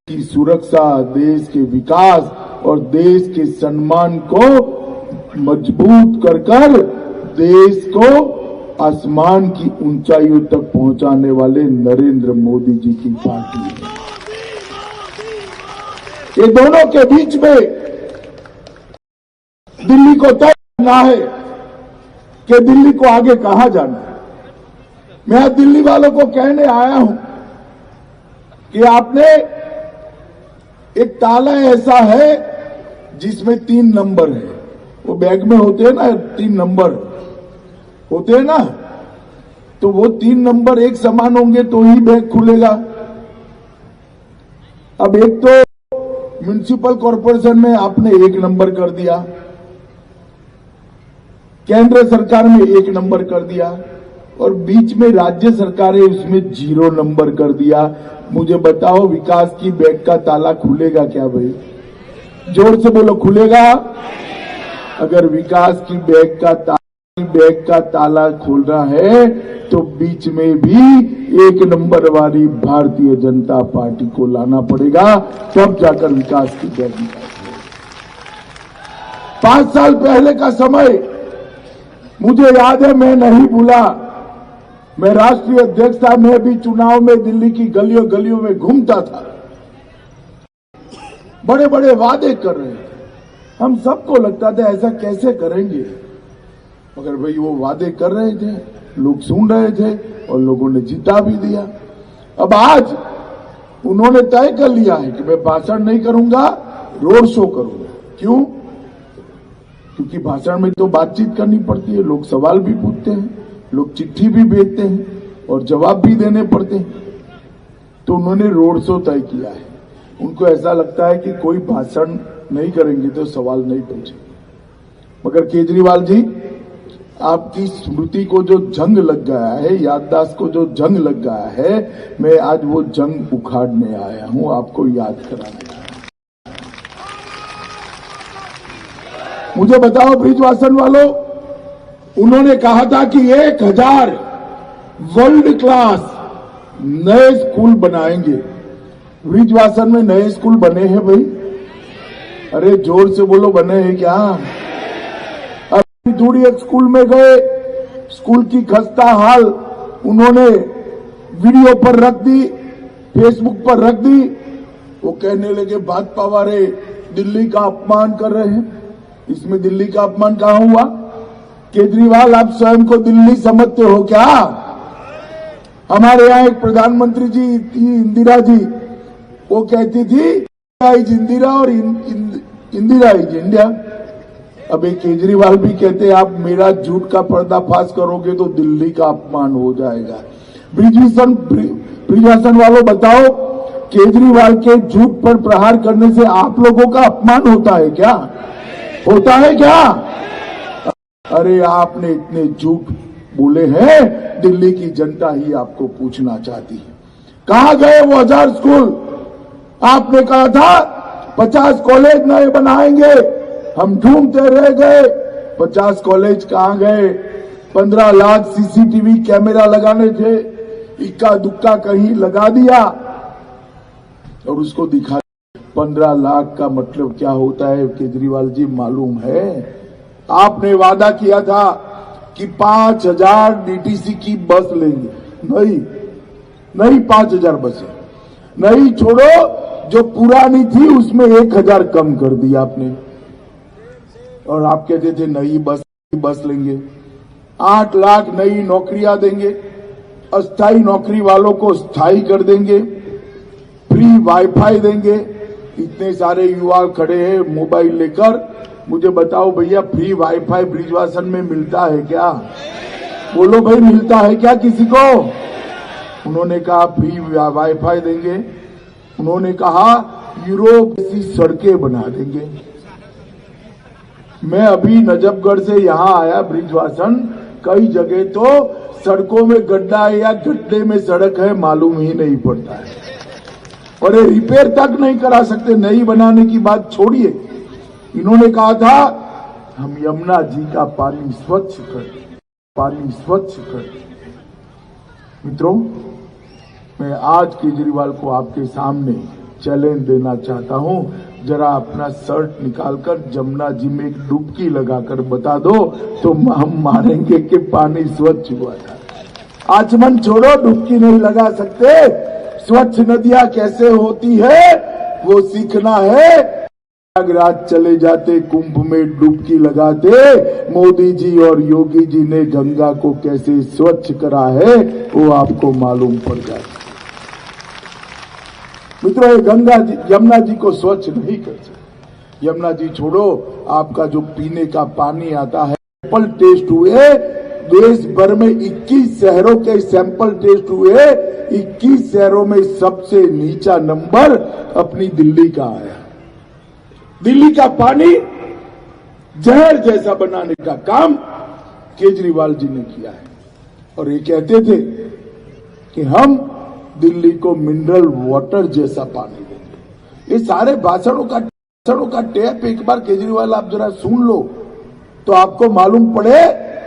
की सुरक्षा, देश के विकास और देश के सम्मान को मजबूत कर देश को आसमान की ऊंचाइयों तक पहुंचाने वाले नरेंद्र मोदी जी की पार्टी है। ये दोनों के बीच में दिल्ली को तय करना है कि दिल्ली को आगे कहां जाना है। मैं आज दिल्ली वालों को कहने आया हूं कि आपने एक ताला ऐसा है जिसमें 3 नंबर है। वो बैग में होते हैं ना 3 नंबर होते हैं ना, तो वो 3 नंबर एक समान होंगे तो ही बैग खुलेगा। अब एक तो म्युनिसिपल कॉर्पोरेशन में आपने 1 नंबर कर दिया, केंद्र सरकार में 1 नंबर कर दिया और बीच में राज्य सरकारें उसमें 0 नंबर कर दिया। मुझे बताओ विकास की बैग का ताला खुलेगा क्या भाई? जोर से बोलो, खुलेगा? अगर विकास की बैग का ताला खोलना है तो बीच में भी 1 नंबर वाली भारतीय जनता पार्टी को लाना पड़ेगा, तब जाकर विकास की बैग निकालेगी। 5 साल पहले का समय मुझे याद है, मैं नहीं भूला। मैं राष्ट्रीय अध्यक्ष था, मैं भी चुनाव में दिल्ली की गलियों गलियों में घूमता था, बड़े बड़े वादे कर रहे थे। हम सबको लगता था ऐसा कैसे करेंगे, मगर भाई वो वादे कर रहे थे, लोग सुन रहे थे और लोगों ने जिता भी दिया। अब आज उन्होंने तय कर लिया है कि मैं भाषण नहीं करूंगा, रोड शो करूंगा। क्यों? क्योंकि भाषण में तो बातचीत करनी पड़ती है, लोग सवाल भी पूछते हैं, लोग चिट्ठी भी भेजते हैं और जवाब भी देने पड़ते हैं। तो उन्होंने रोड शो तय किया है। उनको ऐसा लगता है कि कोई भाषण नहीं करेंगे तो सवाल नहीं पूछेंगे। मगर केजरीवाल जी, आपकी स्मृति को जो जंग लग गया है, याददाश्त को जो जंग लग गया है, मैं आज वो जंग उखाड़ने आया हूं, आपको याद कराने आया हूं। मुझे बताओ ब्रिजवासन वालों, उन्होंने कहा था कि 1000 वर्ल्ड क्लास नए स्कूल बनाएंगे। ब्रिजवासन में नए स्कूल बने हैं भाई? अरे जोर से बोलो, बने हैं क्या? अभी दूरी एक स्कूल में गए, स्कूल की खस्ता हाल उन्होंने वीडियो पर रख दी, फेसबुक पर रख दी। वो कहने लगे भाजपा वाले दिल्ली का अपमान कर रहे हैं। इसमें दिल्ली का अपमान कहां हुआ? केजरीवाल, आप स्वयं को दिल्ली समझते हो क्या? हमारे यहां एक प्रधानमंत्री जी थी, इंदिरा जी, वो कहती थी इज इंदिरा और इंदिरा इज इंडिया। अब एक केजरीवाल भी कहते हैं आप मेरा झूठ का पर्दाफाश करोगे तो दिल्ली का अपमान हो जाएगा। ब्रिजवासन वालों बताओ, केजरीवाल के झूठ पर प्रहार करने से आप लोगों का अपमान होता है क्या? होता है क्या? अरे आपने इतने झूठ बोले हैं, दिल्ली की जनता ही आपको पूछना चाहती है, कहां गए वो 1000 स्कूल? आपने कहा था 50 कॉलेज नए बनाएंगे, हम ढूंढते रह गए। 50 कॉलेज कहां गए? 15 लाख सीसीटीवी कैमरा लगाने थे, इक्का दुक्का कहीं लगा दिया और उसको दिखा। 15 लाख का मतलब क्या होता है केजरीवाल जी मालूम है? आपने वादा किया था कि 5000 डीटीसी की बस लेंगे। नहीं 5000 बसें नहीं, छोड़ो, जो पुरानी थी उसमें 1000 कम कर दिया आपने। और आप कहते थे नई बस लेंगे। 8 लाख नई नौकरियां देंगे, अस्थायी नौकरी वालों को स्थायी कर देंगे, फ्री वाईफाई देंगे। इतने सारे युवा खड़े हैं मोबाइल लेकर, मुझे बताओ भैया फ्री वाईफाई ब्रिजवासन में मिलता है क्या? बोलो भाई, मिलता है क्या किसी को? उन्होंने कहा फ्री वाईफाई देंगे, उन्होंने कहा यूरोप जैसी सड़कें बना देंगे। मैं अभी नजफगढ़ से यहां आया ब्रिजवासन, कई जगह तो सड़कों में गड्ढा है या गड्ढे में सड़क है मालूम ही नहीं पड़ता है, और ये रिपेयर तक नहीं करा सकते। नई बनाने की बात छोड़िए। इन्होंने कहा था हम यमुना जी का पानी स्वच्छ कर। मित्रों, मैं आज केजरीवाल को आपके सामने चैलेंज देना चाहता हूं, जरा अपना शर्ट निकालकर जमुना जी में एक डुबकी लगाकर बता दो तो हम मानेंगे कि पानी स्वच्छ हुआ था। आचमन छोड़ो, डुबकी नहीं लगा सकते। स्वच्छ नदियां कैसे होती है वो सीखना है। प्रयागराज चले जाते, कुंभ में डुबकी लगाते, मोदी जी और योगी जी ने गंगा को कैसे स्वच्छ करा है वो आपको मालूम पड़ जाए। मित्रों, ये गंगा जी यमुना जी को स्वच्छ नहीं कर सकते। यमुना जी छोड़ो, आपका जो पीने का पानी आता है, सैंपल टेस्ट हुए देश भर में 21 शहरों के सैंपल टेस्ट हुए। 21 शहरों में सबसे नीचा नंबर अपनी दिल्ली का आया। दिल्ली का पानी जहर जैसा बनाने का काम केजरीवाल जी ने किया है। और ये कहते थे कि हम दिल्ली को मिनरल वाटर जैसा पानी देंगे। ये सारे भाषणों का टेप एक बार केजरीवाल आप जरा सुन लो तो आपको मालूम पड़े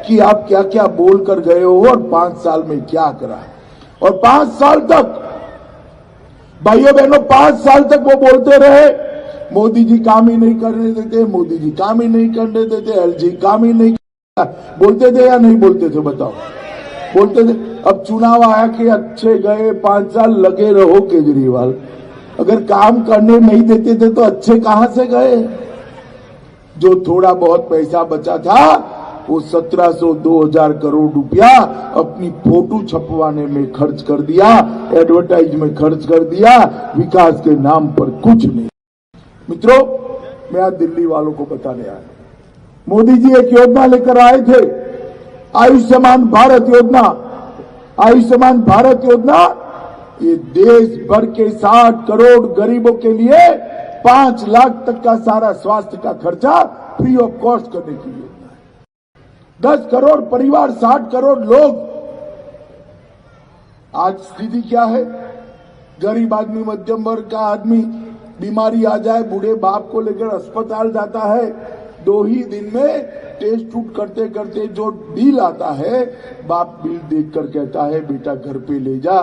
कि आप क्या क्या बोल कर गए हो और 5 साल में क्या करा है। और 5 साल तक, भाइयों बहनों, 5 साल तक वो बोलते रहे मोदी जी काम ही नहीं करने देते, मोदी जी काम ही नहीं करने देते, एलजी काम ही नहीं। बोलते थे या नहीं बोलते थे, बताओ? बोलते थे। अब चुनाव आया कि अच्छे गए 5 साल, लगे रहो केजरीवाल। अगर काम करने नहीं देते थे तो अच्छे कहां से गए? जो थोड़ा बहुत पैसा बचा था वो 1700-2000 करोड़ रुपया अपनी फोटो छपवाने में खर्च कर दिया, एडवर्टाइज में खर्च कर दिया, विकास के नाम पर कुछ नहीं। मित्रों, मैं आज दिल्ली वालों को बताने आया। मोदी जी एक योजना लेकर आए थे, आयुष्मान भारत योजना। आयुष्मान भारत योजना ये देश भर के 60 करोड़ गरीबों के लिए 5 लाख तक का सारा स्वास्थ्य का खर्चा फ्री ऑफ कॉस्ट करने की योजना है। 10 करोड़ परिवार, 60 करोड़ लोग। आज स्थिति क्या है? गरीब आदमी, मध्यम वर्ग का आदमी बीमारी आ जाए, बूढ़े बाप को लेकर अस्पताल जाता है, 2 ही दिन में टेस्ट टूट करते करते जो बिल आता है, बाप बिल देखकर कहता है बेटा घर पे ले जा,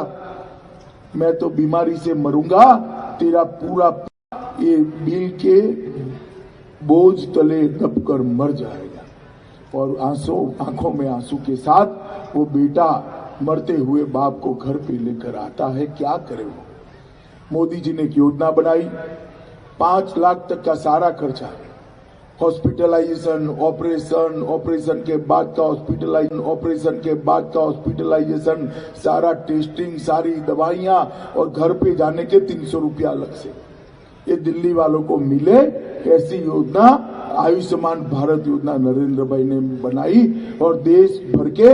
मैं तो बीमारी से मरूंगा, तेरा पूरा ये बिल के बोझ तले दबकर मर जाएगा। और आंखों में आंसू के साथ वो बेटा मरते हुए बाप को घर पे लेकर आता है। क्या करे वो? मोदी जी ने एक योजना बनाई, 5 लाख तक का सारा खर्चा, हॉस्पिटलाइजेशन, ऑपरेशन के बाद का हॉस्पिटलाइजेशन, सारा टेस्टिंग, सारी दवाइयां और घर पे जाने के 300 रुपया अलग से। ये दिल्ली वालों को मिले। ऐसी योजना आयुष्मान भारत योजना नरेंद्र भाई ने बनाई और देश भर के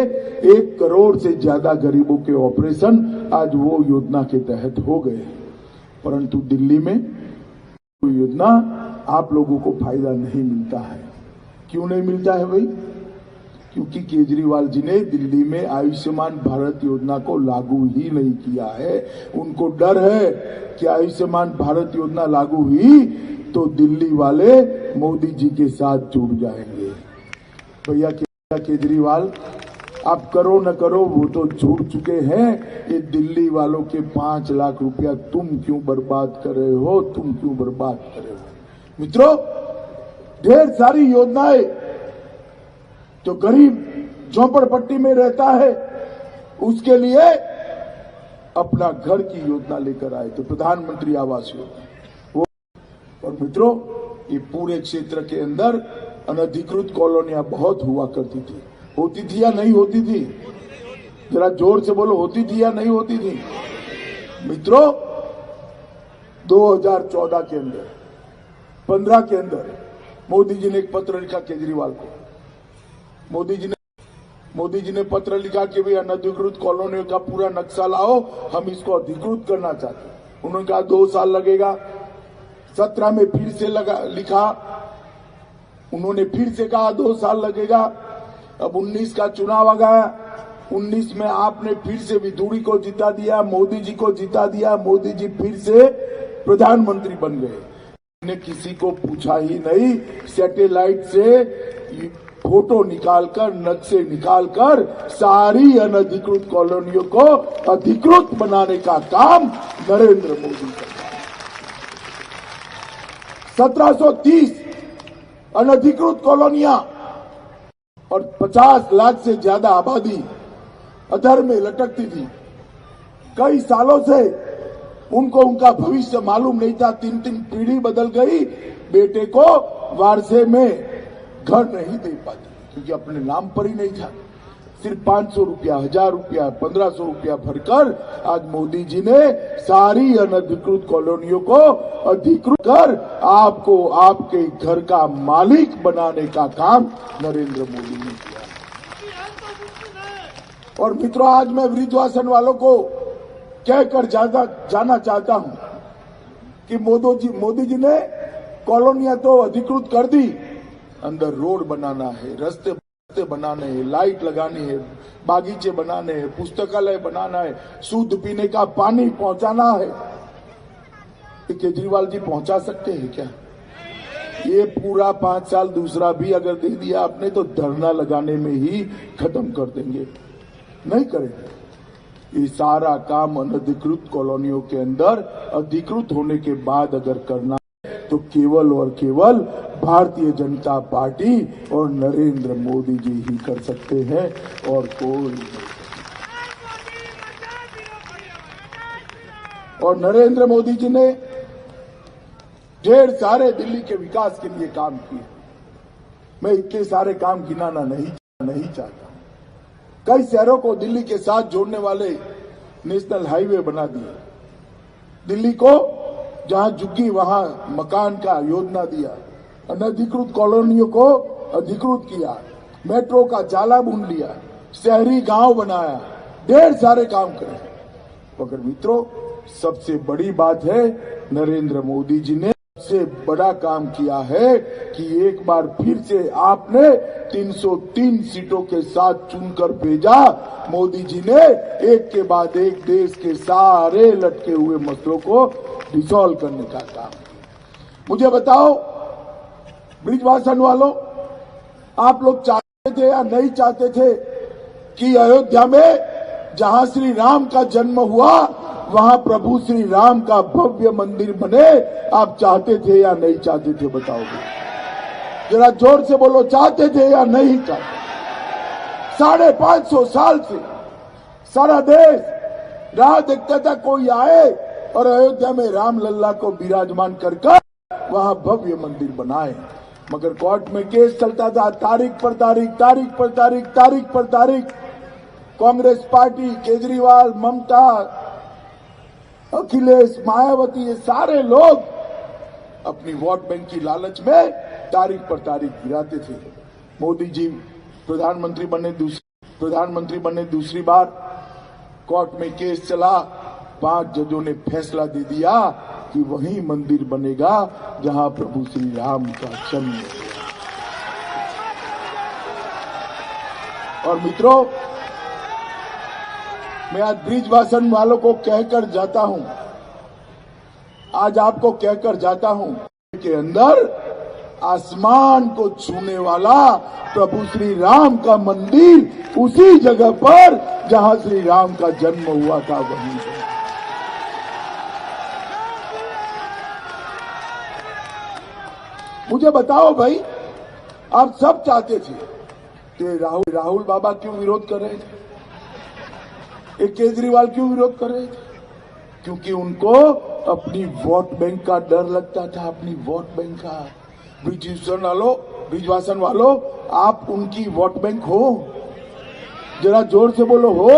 1 करोड़ से ज्यादा गरीबों के ऑपरेशन आज वो योजना के तहत हो गए। परंतु दिल्ली में कोई योजना आप लोगों को फायदा नहीं मिलता है। क्यों नहीं मिलता है भाई? क्योंकि केजरीवाल जी ने दिल्ली में आयुष्मान भारत योजना को लागू ही नहीं किया है। उनको डर है कि आयुष्मान भारत योजना लागू हुई तो दिल्ली वाले मोदी जी के साथ जुड़ जाएंगे। भैया केजरीवाल, आप करो न करो, वो तो जुड़ चुके हैं। ये दिल्ली वालों के 5 लाख रुपया तुम क्यों बर्बाद कर रहे हो? तुम क्यों बर्बाद कर रहे हो? मित्रों, ढेर सारी योजनाएं जो गरीब झोंपड़पट्टी में रहता है उसके लिए अपना घर की योजना लेकर आए थे, प्रधानमंत्री आवास योजना वो। और मित्रों, ये पूरे क्षेत्र के अंदर अनधिकृत कॉलोनियां बहुत हुआ करती थी। होती थी या नहीं होती थी? जरा जोर से बोलो, होती थी या नहीं होती थी? मित्रों, 2014 के अंदर, 15 के अंदर मोदी जी ने एक पत्र लिखा केजरीवाल को। मोदी जी ने पत्र लिखा कि भाई अनधिकृत कॉलोनियों का पूरा नक्शा लाओ, हम इसको अधिकृत करना चाहते हैं। उन्होंने कहा 2 साल लगेगा। 17 में फिर से लिखा, उन्होंने फिर से कहा 2 साल लगेगा। अब 19 का चुनाव आ गया। 19 में आपने फिर से विधुड़ी को जिता दिया, मोदी जी को जिता दिया, मोदी जी फिर से प्रधानमंत्री बन गए। ने किसी को पूछा ही नहीं, सैटेलाइट से फोटो निकालकर, नक्शे निकालकर सारी अनधिकृत कॉलोनियों को अधिकृत बनाने का काम नरेंद्र मोदी करता है। 1730 अनधिकृत कॉलोनियां और 50 लाख से ज्यादा आबादी अधर में लटकती थी। कई सालों से उनको उनका भविष्य मालूम नहीं था। 3 पीढ़ी बदल गई, बेटे को वारसे में घर नहीं दे पाती क्योंकि अपने नाम पर ही नहीं था। सिर्फ 500 रुपया, 1000 रुपया, 1500 रुपया भरकर आज मोदी जी ने सारी अनधिकृत कॉलोनियों को अधिकृत कर आपको आपके घर का मालिक बनाने का काम नरेंद्र मोदी ने किया। और मित्रों, आज मैं वृद्धवासन वालों को कहकर जाना चाहता हूं कि मोदी जी ने कॉलोनियां तो अधिकृत कर दी, अंदर रोड बनाना है, रास्ते बनाने हैं, लाइट लगानी है, बागीचे बनाने हैं, पुस्तकालय बनाना है, शुद्ध पीने का पानी पहुंचाना है। ये केजरीवाल जी पहुंचा सकते हैं क्या? ये पूरा 5 साल दूसरा भी अगर दे दिया आपने तो धरना लगाने में ही खत्म कर देंगे। नहीं करेंगे। ये सारा काम अनधिकृत कॉलोनियों के अंदर अधिकृत होने के बाद अगर करना तो केवल और केवल भारतीय जनता पार्टी और नरेंद्र मोदी जी ही कर सकते हैं और कोई नहीं। और नरेंद्र मोदी जी ने ढेर सारे दिल्ली के विकास के लिए काम किए। मैं इतने सारे काम गिनाना नहीं चाहता। कई शहरों को दिल्ली के साथ जोड़ने वाले नेशनल हाईवे बना दिए। दिल्ली को जहां झुग्गी वहां मकान का योजना दिया, अनधिकृत कॉलोनियों को अधिकृत किया, मेट्रो का जाला बुन लिया, शहरी गांव बनाया, ढेर सारे काम करे। मगर मित्रों, सबसे बड़ी बात है नरेंद्र मोदी जी ने सबसे बड़ा काम किया है कि एक बार फिर से आपने 303 सीटों के साथ चुनकर भेजा। मोदी जी ने एक के बाद एक देश के सारे लटके हुए मसलों को रिजॉल्व करने का काम किया। मुझे बताओ ब्रिजवासन वालों, आप लोग चाहते थे या नहीं चाहते थे कि अयोध्या में जहां श्री राम का जन्म हुआ वहां प्रभु श्री राम का भव्य मंदिर बने? आप चाहते थे या नहीं चाहते थे? बताओगे जरा जोर से बोलो, चाहते थे या नहीं चाहते? 550 साल से सारा देश राह देखता था कोई आए और अयोध्या में राम लल्ला को विराजमान कर वहां भव्य मंदिर बनाए। मगर कोर्ट में केस चलता था, तारीख पर तारीख। कांग्रेस पार्टी, केजरीवाल, ममता, अखिलेश, मायावती, ये सारे लोग अपनी वोट बैंक की लालच में तारीख पर तारीख गिराते थे। मोदी जी प्रधानमंत्री बने दूसरी बार, कोर्ट में केस चला, 5 जजों ने फैसला दे दिया कि वही मंदिर बनेगा जहां प्रभु श्री राम का जन्म हुआ। और मित्रों, मैं आज ब्रिजवासन वालों को कहकर जाता हूं, आज आपको कहकर जाता हूं के अंदर आसमान को छूने वाला प्रभु श्री राम का मंदिर उसी जगह पर जहां श्री राम का जन्म हुआ था वहीं पर। मुझे बताओ भाई, आप सब चाहते थे कि राहुल बाबा क्यों विरोध कर रहे थे? एक केजरीवाल क्यों विरोध कर रहे थे? क्योंकि उनको अपनी वोट बैंक का डर लगता था, अपनी वोट बैंक का। ब्रिजवासन वालों, आप उनकी वोट बैंक हो? जरा जोर से बोलो, हो?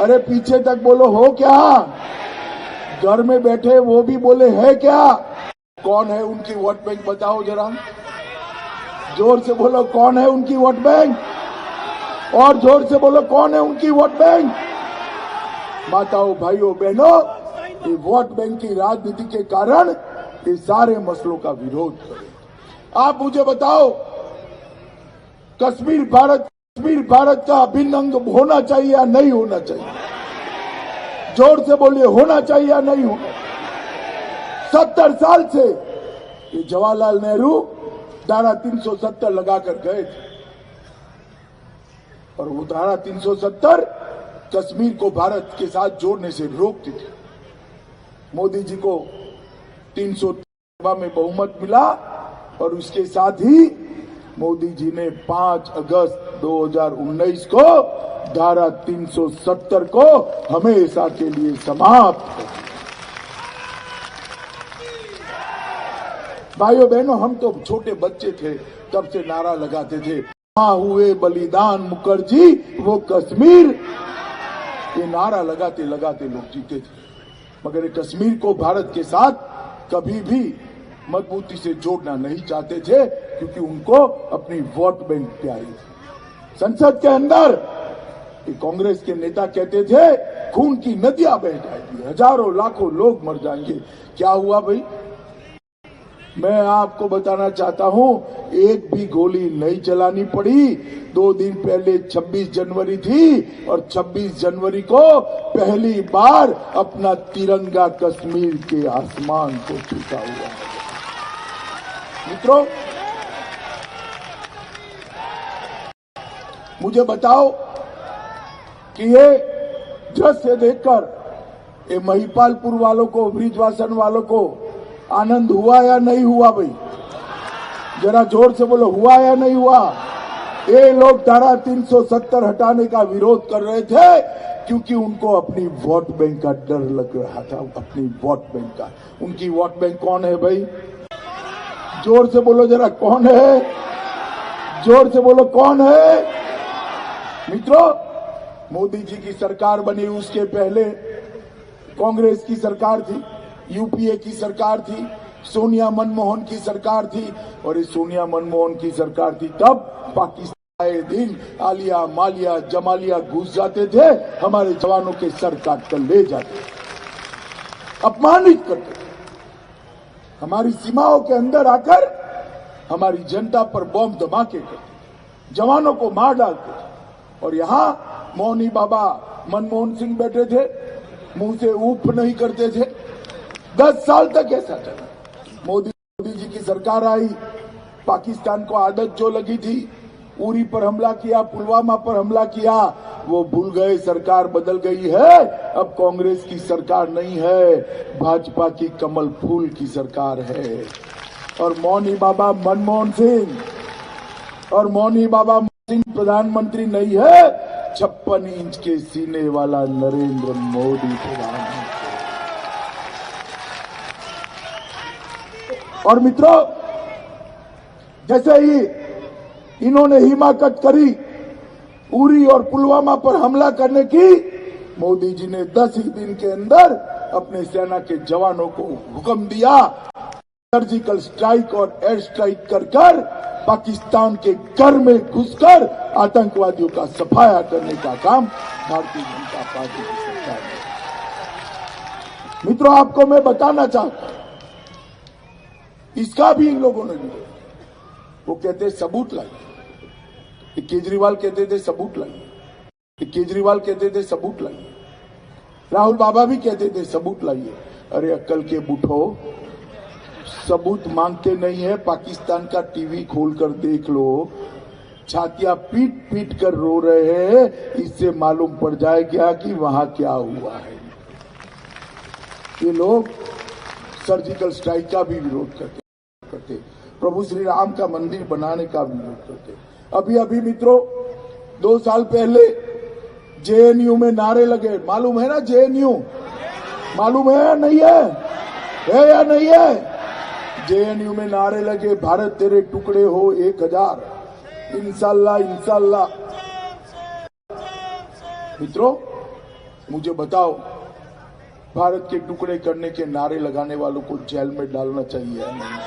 अरे पीछे तक बोलो, हो क्या? घर में बैठे वो भी बोले, है क्या? कौन है उनकी वोट बैंक? बताओ जरा, जोर से बोलो, कौन है उनकी वोट बैंक? और जोर से बोलो, कौन है उनकी वोट बैंक? माताओं, भाइयों, बहनों, ये वोट बैंक की राजनीति के कारण ये सारे मसलों का विरोध करें। आप मुझे बताओ, कश्मीर भारत का अभिन्न अंग होना चाहिए या नहीं होना चाहिए? जोर से बोलिए, होना चाहिए या नहीं होना? 70 साल से ये जवाहरलाल नेहरू धारा 370 लगाकर गए थे और वो धारा 370 कश्मीर को भारत के साथ जोड़ने से रोकती थी। मोदी जी को 300 सभा में बहुमत मिला और उसके साथ ही मोदी जी ने 5 अगस्त 2019 को धारा 370 को हमेशा के लिए समाप्त कर दिया। भाइयों बहनों, हम तो छोटे बच्चे थे तब से नारा लगाते थे, वहां हुए बलिदान मुखर्जी वो कश्मीर। ये नारा लगाते लगाते लोग जीते थे, मगर ये कश्मीर को भारत के साथ कभी भी मजबूती से जोड़ना नहीं चाहते थे, क्योंकि उनको अपनी वोट बैंक प्यारी थी। संसद के अंदर कांग्रेस के नेता कहते थे खून की नदियां बह जाएगी, हजारों लाखों लोग मर जाएंगे। क्या हुआ भाई? मैं आपको बताना चाहता हूं, एक भी गोली नहीं चलानी पड़ी। 2 दिन पहले 26 जनवरी थी और 26 जनवरी को पहली बार अपना तिरंगा कश्मीर के आसमान को छूता हुआ है। मित्रों, मुझे बताओ कि ये दृश्य देखकर ये महिपालपुर वालों को, ब्रिजवासन वालों को आनंद हुआ या नहीं हुआ? भाई जरा जोर से बोलो, हुआ या नहीं हुआ? ये लोग धारा 370 हटाने का विरोध कर रहे थे क्योंकि उनको अपनी वोट बैंक का डर लग रहा था, अपनी वोट बैंक का। उनकी वोट बैंक कौन है भाई? जोर से बोलो जरा, कौन है? जोर से बोलो, कौन है? मित्रों, मोदी जी की सरकार बनी, उसके पहले कांग्रेस की सरकार थी, यूपीए की सरकार थी, सोनिया मनमोहन की सरकार थी। और इस सोनिया मनमोहन की सरकार थी तब पाकिस्तान आए दिन आलिया मालिया जमालिया घुस जाते थे, हमारे जवानों के सर काट कर ले जाते थे, अपमानित करते थे, हमारी सीमाओं के अंदर आकर हमारी जनता पर बम धमाके करते, जवानों को मार डालते थे। और यहां मौनी बाबा मनमोहन सिंह बैठे थे, मुंह से ऊप नहीं करते थे। 10 साल तक ऐसा चला। मोदी जी की सरकार आई, पाकिस्तान को आदत जो लगी थी, उरी पर हमला किया, पुलवामा पर हमला किया, वो भूल गए, सरकार बदल गई है। अब कांग्रेस की सरकार नहीं है, भाजपा की कमल फूल की सरकार है। और मौनी बाबा मनमोहन सिंह और मौनी बाबा सिंह प्रधानमंत्री नहीं है, 56 इंच के सीने वाला नरेंद्र मोदी प्रधानमंत्री। और मित्रों, जैसे ही इन्होंने हिमाकत करी उरी और पुलवामा पर हमला करने की, मोदी जी ने 10 ही दिन के अंदर अपने सेना के जवानों को हुक्म दिया, सर्जिकल स्ट्राइक और एयर स्ट्राइक कर पाकिस्तान के घर में घुसकर आतंकवादियों का सफाया करने का काम भारतीय जनता पार्टी की सरकार ने। मित्रों, आपको मैं बताना चाहता हूं, इसका भी इन लोगों ने विरोध। वो कहते सबूत लाइए, केजरीवाल कहते थे सबूत लाइए, केजरीवाल कहते थे सबूत लाइए, राहुल बाबा भी कहते थे सबूत लाइए। अरे अक्कल के बुढ़ो, सबूत मांगते नहीं है, पाकिस्तान का टीवी खोलकर देख लो, छातियां पीट पीट कर रो रहे हैं, इससे मालूम पड़ जाएगा कि वहां क्या हुआ है। ये लोग सर्जिकल स्ट्राइक का भी विरोध करते, प्रभु श्री राम का मंदिर बनाने का विरोध करते। अभी अभी मित्रों, 2 साल पहले जेएनयू में नारे लगे, मालूम है ना? जेएनयू मालूम है या नहीं है या नहीं है? जेएनयू में नारे लगे, भारत तेरे टुकड़े हो 1000, इंशाल्लाह इंशाल्लाह। मित्रों, मुझे बताओ, भारत के टुकड़े करने के नारे लगाने वालों को जेल में डालना चाहिए या नहीं?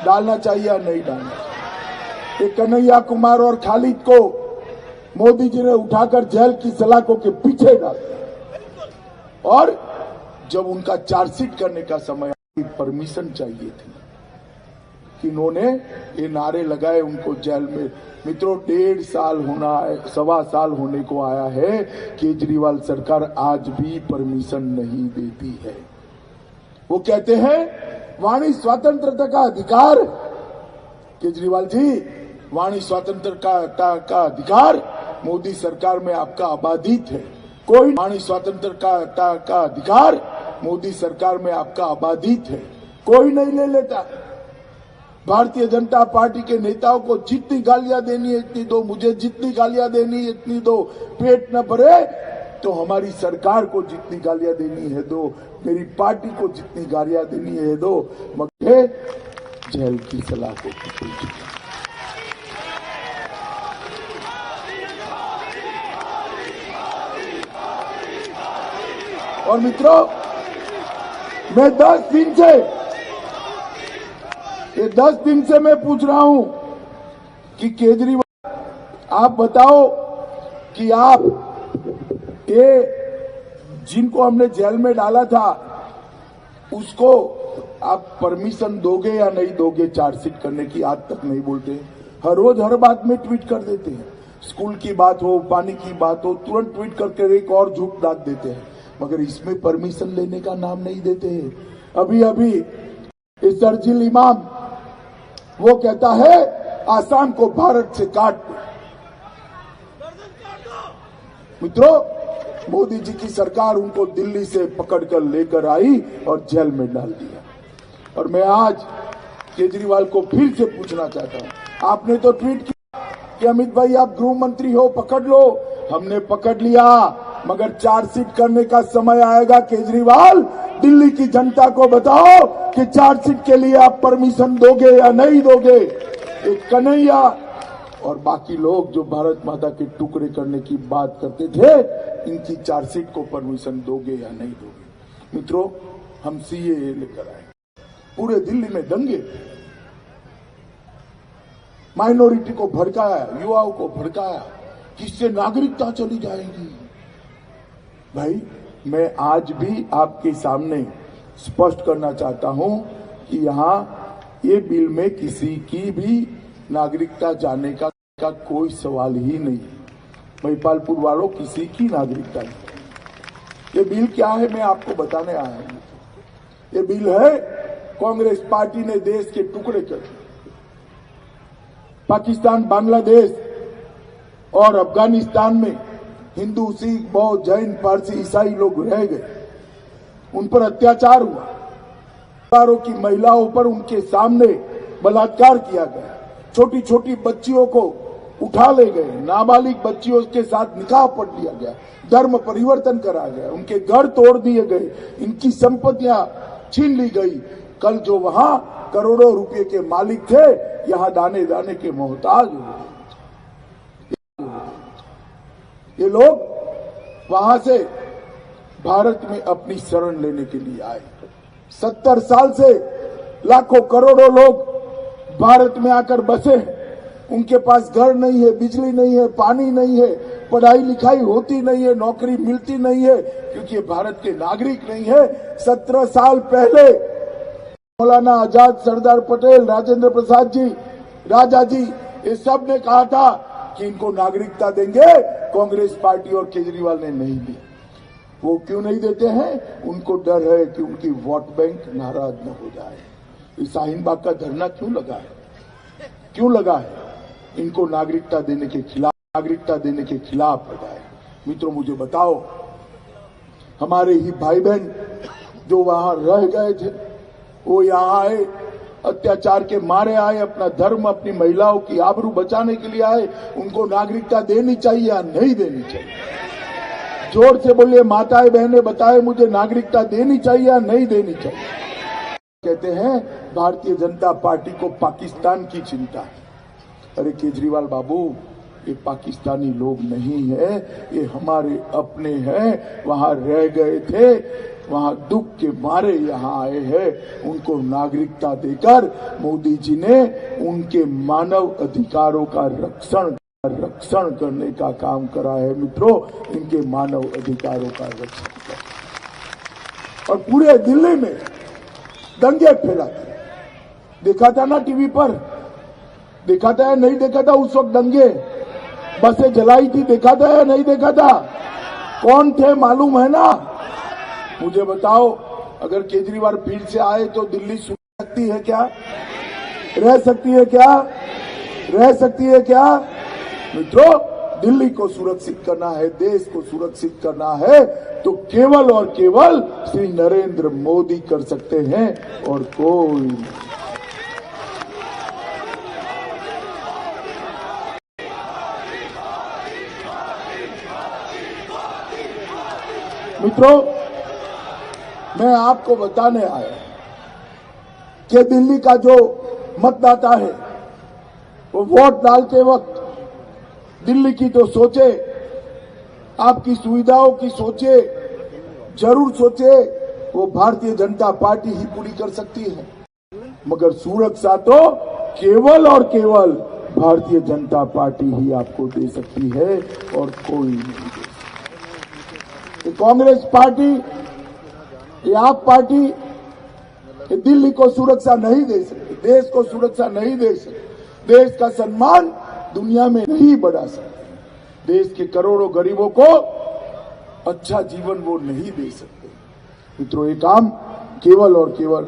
डालना चाहिए या नहीं डालना चाहिए? कन्हैया कुमार और खालिद को मोदी जी ने उठाकर जेल की सलाखों के पीछे डाल दिया। और जब उनका चार्जशीट करने का समय, परमिशन चाहिए थी कि इन्होंने ये नारे लगाए, उनको जेल में। मित्रों, 1.5 साल होना है, 1.25 साल होने को आया है, केजरीवाल सरकार आज भी परमिशन नहीं देती है। वो कहते हैं वाणी स्वतंत्रता का अधिकार। केजरीवाल जी, वाणी स्वतंत्रता का अधिकार मोदी सरकार में आपका अबाधित है। कोई वाणी स्वतंत्रता का अधिकार मोदी सरकार में आपका अबाधित है। कोई नहीं ले लेता। भारतीय जनता पार्टी के नेताओं को जितनी गालियां देनी है इतनी दो, मुझे जितनी गालियां देनी है इतनी दो। पेट न भरे तो हमारी सरकार को जितनी गालियां देनी है दो, मेरी पार्टी को जितनी गालियां देनी है दो, मगर जेल की सलाह को और मित्रों, मैं 10 दिन से मैं पूछ रहा हूं कि केजरीवाल आप बताओ कि आप ये जिनको हमने जेल में डाला था उसको आप परमिशन दोगे या नहीं दोगे चार्जशीट करने की, आज तक नहीं बोलते। हर रोज हर बात में ट्वीट कर देते हैं। स्कूल की बात हो, पानी की बात हो, तुरंत ट्वीट करके एक और झूठ डाल देते हैं, मगर इसमें परमिशन लेने का नाम नहीं देते हैं। अभी अभी इस शर्जील इमाम वो कहता है आसाम को भारत से काट दो। मित्रों, मोदी जी की सरकार उनको दिल्ली से पकड़कर लेकर आई और जेल में डाल दिया। और मैं आज केजरीवाल को फिर से पूछना चाहता हूं, आपने तो ट्वीट किया कि अमित भाई आप गृह मंत्री हो, पकड़ लो। हमने पकड़ लिया, मगर चार्जशीट करने का समय आएगा। केजरीवाल, दिल्ली की जनता को बताओ कि चार्जशीट के लिए आप परमिशन दोगे या नहीं दोगे। एक कन्हैया और बाकी लोग जो भारत माता के टुकड़े करने की बात करते थे, इनकी चार्जशीट को परमिशन दोगे या नहीं दोगे। मित्रों, हम सीएए लेकर आए, पूरे दिल्ली में दंगे, माइनॉरिटी को भड़काया, युवाओं को भड़काया, किससे नागरिकता चली जाएगी। भाई, मैं आज भी आपके सामने स्पष्ट करना चाहता हूं कि यहां ये बिल में किसी की भी नागरिकता जाने का कोई सवाल ही नहीं। महिपालपुर वालों, किसी की नागरिकता नहीं। ये बिल क्या है मैं आपको बताने आया हूं। ये बिल है, कांग्रेस पार्टी ने देश के टुकड़े कर दिए। पाकिस्तान, बांग्लादेश और अफगानिस्तान में हिंदू, सिख, बौद्ध, जैन, पारसी, ईसाई लोग रह गए, उन पर अत्याचार हुआ। परिवारों की महिलाओं पर उनके सामने बलात्कार किया गया। छोटी छोटी बच्चियों को उठा ले गए, नाबालिग बच्चियों के साथ निकाह पढ़ लिया गया, धर्म परिवर्तन करा गया, उनके घर तोड़ दिए गए, इनकी संपत्तियां छीन ली गई। कल जो वहां करोड़ों रुपए के मालिक थे, यहां दाने दाने के मोहताज हुए। ये लोग वहां से भारत में अपनी शरण लेने के लिए आए। 70 साल से लाखों करोड़ों लोग भारत में आकर बसे हैं। उनके पास घर नहीं है, बिजली नहीं है, पानी नहीं है, पढ़ाई लिखाई होती नहीं है, नौकरी मिलती नहीं है, क्योंकि भारत के नागरिक नहीं है। 17 साल पहले मौलाना आजाद, सरदार पटेल, राजेंद्र प्रसाद जी, राजा जी, ये सब ने कहा था कि इनको नागरिकता देंगे। कांग्रेस पार्टी और केजरीवाल ने नहीं दी। वो क्यों नहीं देते हैं? उनको डर है कि उनकी वोट बैंक नाराज न हो जाए। इस शाहीन बाग का धरना क्यों लगा है? क्यों लगा है? इनको नागरिकता देने के खिलाफ लगा है। मित्रों, मुझे बताओ, हमारे ही भाई बहन जो वहां रह गए थे, वो यहां आए, अत्याचार के मारे आए, अपना धर्म, अपनी महिलाओं की आबरू बचाने के लिए आए। उनको नागरिकता देनी चाहिए या नहीं देनी चाहिए? जोर से बोलिए, माताएं बहनें बताए मुझे, नागरिकता देनी चाहिए या नहीं देनी चाहिए? कहते हैं भारतीय जनता पार्टी को पाकिस्तान की चिंता है। अरे केजरीवाल बाबू, ये पाकिस्तानी लोग नहीं है, ये हमारे अपने हैं। वहां रह गए थे, वहां दुख के मारे यहाँ आए हैं। उनको नागरिकता देकर मोदी जी ने उनके मानव अधिकारों का रक्षण करने का काम करा है। मित्रों, इनके मानव अधिकारों का रक्षण कर और पूरे दिल्ली में दंगे फैलाते। देखा था ना टीवी पर, देखा था या नहीं देखा था? उस वक्त दंगे, बसें जलाई थी, देखा था या नहीं देखा था? कौन थे मालूम है ना? मुझे बताओ, अगर केजरीवाल फिर से आए तो दिल्ली सुन सकती है क्या? रह सकती है क्या? रह सकती है क्या? मित्रों, दिल्ली को सुरक्षित करना है, देश को सुरक्षित करना है, तो केवल और केवल श्री नरेंद्र मोदी कर सकते हैं और कोई नहीं। मित्रों, मैं आपको बताने आया कि दिल्ली का जो मतदाता है वो वोट डालते वक्त दिल्ली की तो सोचे, आपकी सुविधाओं की सोचे, जरूर सोचे, वो भारतीय जनता पार्टी ही पूरी कर सकती है, मगर सुरक्षा तो केवल और केवल भारतीय जनता पार्टी ही आपको दे सकती है और कोई नहीं दे सकती। ये कांग्रेस पार्टी, ये आप पार्टी, ये दिल्ली को सुरक्षा नहीं दे सकती, देश को सुरक्षा नहीं दे सकती, देश का सम्मान दुनिया में नहीं बढ़ा सकते, देश के करोड़ों गरीबों को अच्छा जीवन वो नहीं दे सकते। मित्रों, ये काम केवल और केवल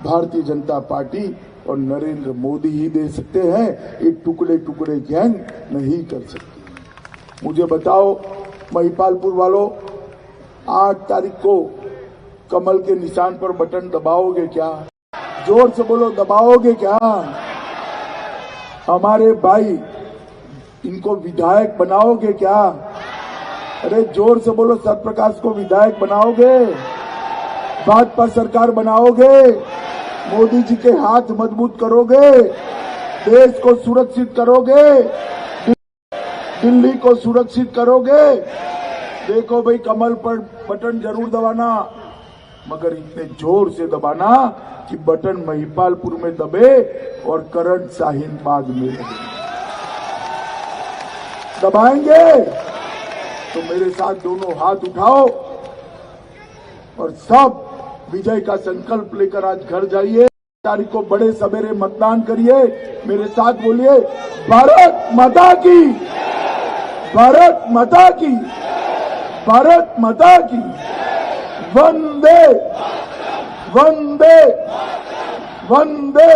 भारतीय जनता पार्टी और नरेंद्र मोदी ही दे सकते हैं, एक टुकड़े टुकड़े गैंग नहीं कर सकती। मुझे बताओ महिपालपुर वालों, 8 तारीख को कमल के निशान पर बटन दबाओगे क्या? जोर से बोलो, दबाओगे क्या? हमारे भाई, इनको विधायक बनाओगे क्या? अरे जोर से बोलो, सत्यप्रकाश को विधायक बनाओगे? भाजपा सरकार बनाओगे? मोदी जी के हाथ मजबूत करोगे? देश को सुरक्षित करोगे? दिल्ली को सुरक्षित करोगे? देखो भाई, कमल पर बटन जरूर दबाना, मगर इतने जोर से दबाना कि बटन महिपालपुर में दबे और करंट शाहीन बाग में लगे। दबाएंगे तो मेरे साथ दोनों हाथ उठाओ और सब विजय का संकल्प लेकर आज घर जाइए। तारीख को बड़े सवेरे मतदान करिए, मेरे साथ बोलिए, भारत माता की, भारत माता की, भारत माता की, वंदे वंदे वंदे।